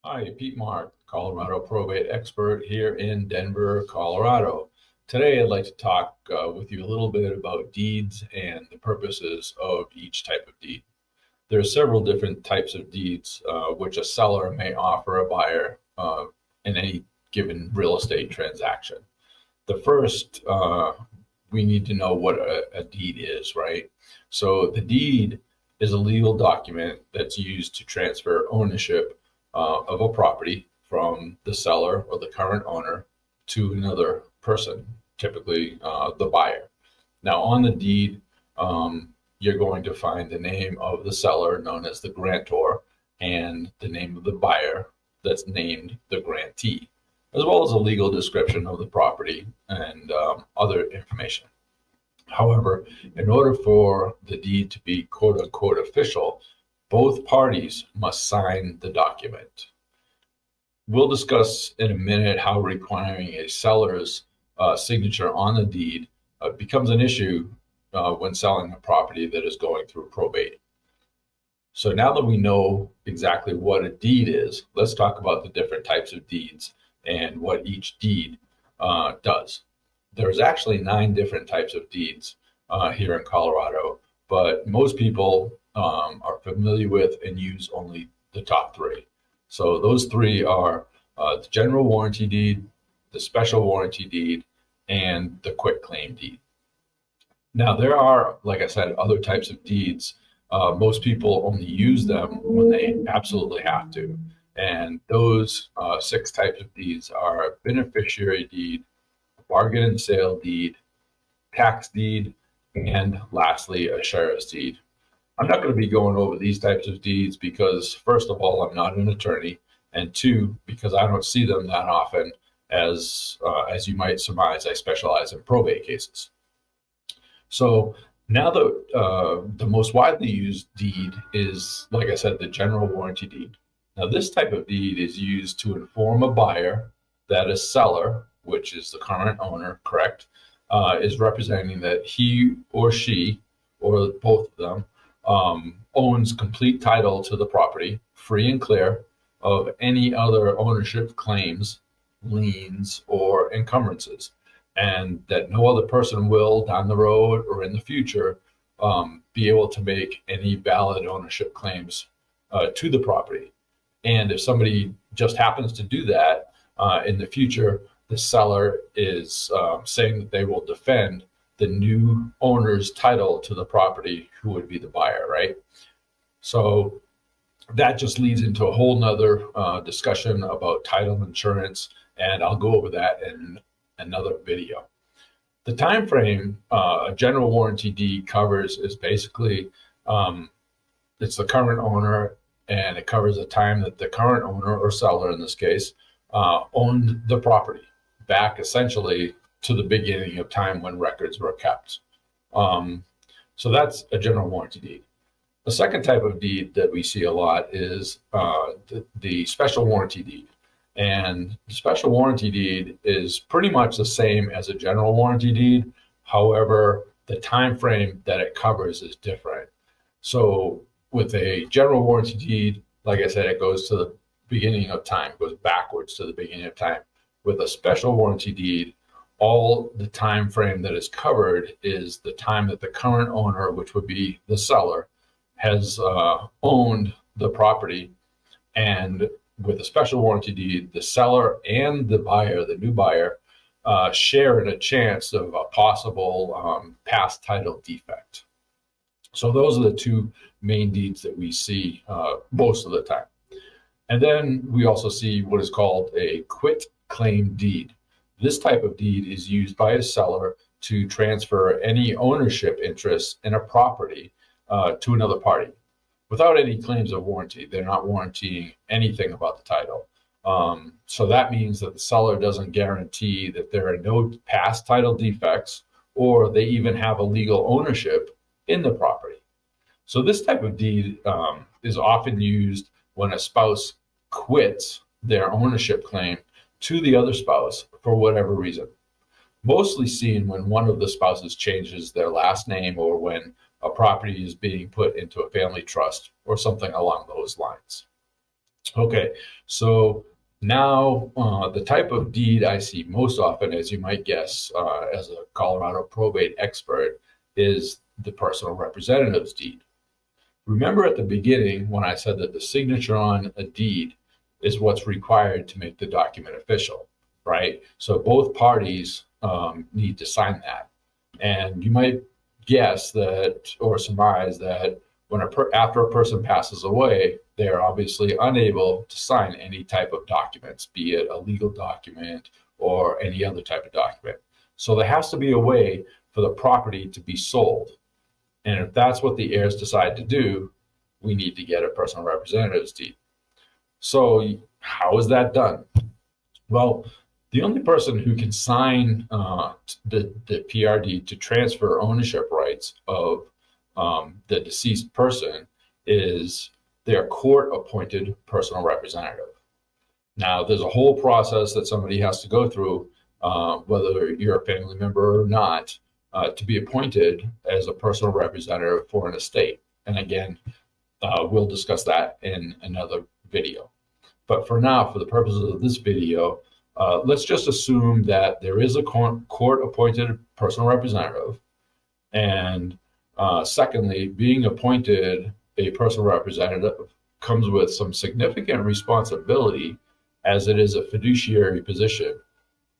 Hi, Pete Mark, Colorado probate expert here in Denver, Colorado. Today, I'd like to talk with you a little bit about deeds and the purposes of each type of deed. There are several different types of deeds which a seller may offer a buyer in any given real estate transaction. The first, we need to know what a deed is, right? So, the deed is a legal document that's used to transfer ownership of a property from the seller or the current owner to another person, typically the buyer. Now, on the deed, you're going to find the name of the seller, known as the grantor, and the name of the buyer, that's named the grantee, as well as a legal description of the property and other information. However, in order for the deed to be quote unquote official, both parties must sign the document. We'll discuss in a minute how requiring a seller's signature on the deed becomes an issue when selling a property that is going through probate. So now that we know exactly what a deed is, let's talk about the different types of deeds and what each deed does. There's actually 9 different types of deeds here in Colorado, but most people are familiar with and use only the top 3. So those 3 are the general warranty deed, the special warranty deed, and the quitclaim deed. Now, there are, like I said, other types of deeds. Most people only use them when they absolutely have to. And those 6 types of deeds are a beneficiary deed, bargain and sale deed, tax deed, and lastly, a sheriff's deed. I'm not going to be going over these types of deeds because, first of all, I'm not an attorney, and 2, because I don't see them that often. As you might surmise, I specialize in probate cases. So now the most widely used deed is, like I said, the general warranty deed. Now, this type of deed is used to inform a buyer that a seller, which is the current owner, correct, is representing that he or she, or both of them, owns complete title to the property, free and clear of any other ownership claims, liens, or encumbrances, and that no other person will, down the road or in the future, be able to make any valid ownership claims to the property. And if somebody just happens to do that in the future, the seller is saying that they will defend the new owner's title to the property, who would be the buyer, right? So that just leads into a whole nother discussion about title insurance, and I'll go over that in another video. The time frame a general warranty deed covers is basically it's the current owner, and it covers the time that the current owner, or seller in this case, owned the property, back essentially to the beginning of time when records were kept. So that's a general warranty deed. The second type of deed that we see a lot is the special warranty deed. And the special warranty deed is pretty much the same as a general warranty deed. However, the time frame that it covers is different. So with a general warranty deed, like I said, it goes to the beginning of time, goes backwards to the beginning of time. With a special warranty deed, all the time frame that is covered is the time that the current owner, which would be the seller, has owned the property. And with a special warranty deed, the seller and the buyer, the new buyer, share in a chance of a possible past title defect. So those are the 2 main deeds that we see most of the time. And then we also see what is called a quit claim deed. This type of deed is used by a seller to transfer any ownership interest in a property to another party without any claims of warranty. They're not warranting anything about the title. So that means that the seller doesn't guarantee that there are no past title defects, or they even have a legal ownership in the property. So this type of deed is often used when a spouse quits their ownership claim to the other spouse for whatever reason. Mostly seen when one of the spouses changes their last name, or when a property is being put into a family trust or something along those lines. Okay, so now the type of deed I see most often, as you might guess, as a Colorado probate expert, is the personal representative's deed. Remember at the beginning when I said that the signature on a deed is what's required to make the document official, right? So both parties need to sign that. And you might guess that or surmise that after a person passes away, they are obviously unable to sign any type of documents, be it a legal document or any other type of document. So there has to be a way for the property to be sold. And if that's what the heirs decide to do, we need to get a personal representative's deed. So how is that done? Well, the only person who can sign the PRD to transfer ownership rights of the deceased person is their court-appointed personal representative. Now, there's a whole process that somebody has to go through, whether you're a family member or not, to be appointed as a personal representative for an estate. And again, we'll discuss that in another video. But for now, for the purposes of this video, let's just assume that there is a court-appointed personal representative. And secondly, being appointed a personal representative comes with some significant responsibility as it is a fiduciary position.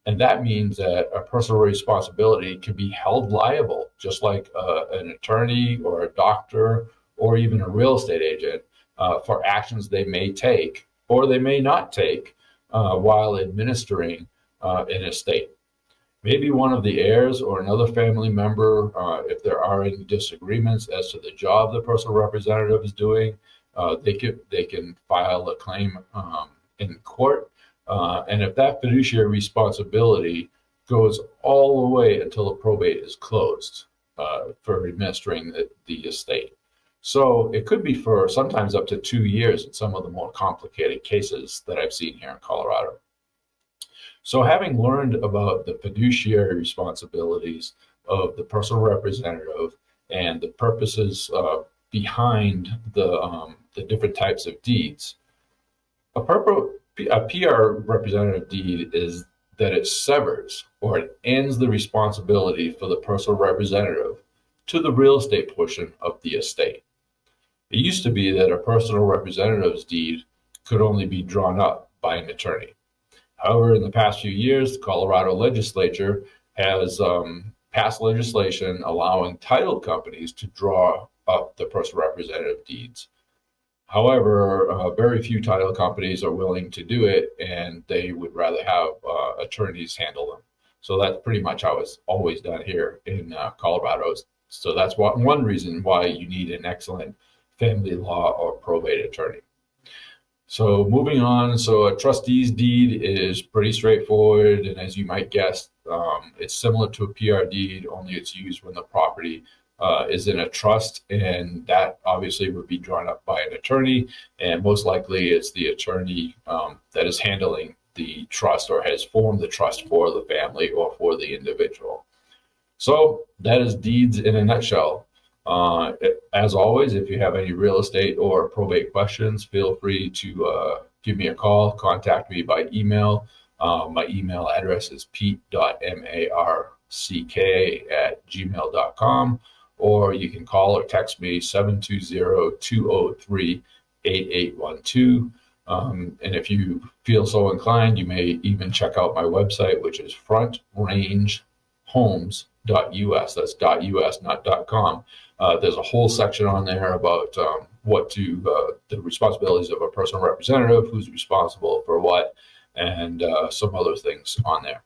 And that means that a personal responsibility can be held liable, just like an attorney or a doctor or even a real estate agent, for actions they may take or they may not take while administering an estate. Maybe one of the heirs or another family member, if there are any disagreements as to the job the personal representative is doing, they can file a claim in court. And if that fiduciary responsibility goes all the way until the probate is closed for administering the estate. So it could be for sometimes up to 2 years in some of the more complicated cases that I've seen here in Colorado. So having learned about the fiduciary responsibilities of the personal representative and the purposes behind the different types of deeds, a PR representative deed is that it severs or it ends the responsibility for the personal representative to the real estate portion of the estate. It used to be that a personal representative's deed could only be drawn up by an attorney. However, in the past few years, the Colorado legislature has passed legislation allowing title companies to draw up the personal representative deeds. However, very few title companies are willing to do it, and they would rather have attorneys handle them. So that's pretty much how it's always done here in Colorado. So that's one reason why you need an excellent family law or probate attorney. So moving on, so a trustee's deed is pretty straightforward, and as you might guess, it's similar to a PR deed, only it's used when the property is in a trust, and that obviously would be drawn up by an attorney, and most likely it's the attorney that is handling the trust or has formed the trust for the family or for the individual. So that is deeds in a nutshell. As always, if you have any real estate or probate questions, feel free to give me a call, contact me by email. My email address is pete.marck@gmail.com, or you can call or text me 720-203-8812. And if you feel so inclined, you may even check out my website, which is frontrangehomes.us. That's .us, not .com. There's a whole section on there about the responsibilities of a personal representative, who's responsible for what, and some other things on there.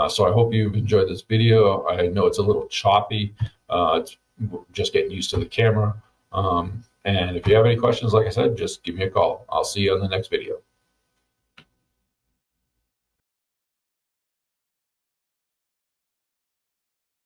So I hope you've enjoyed this video. I know it's a little choppy. It's just getting used to the camera. And if you have any questions, like I said, just give me a call. I'll see you on the next video.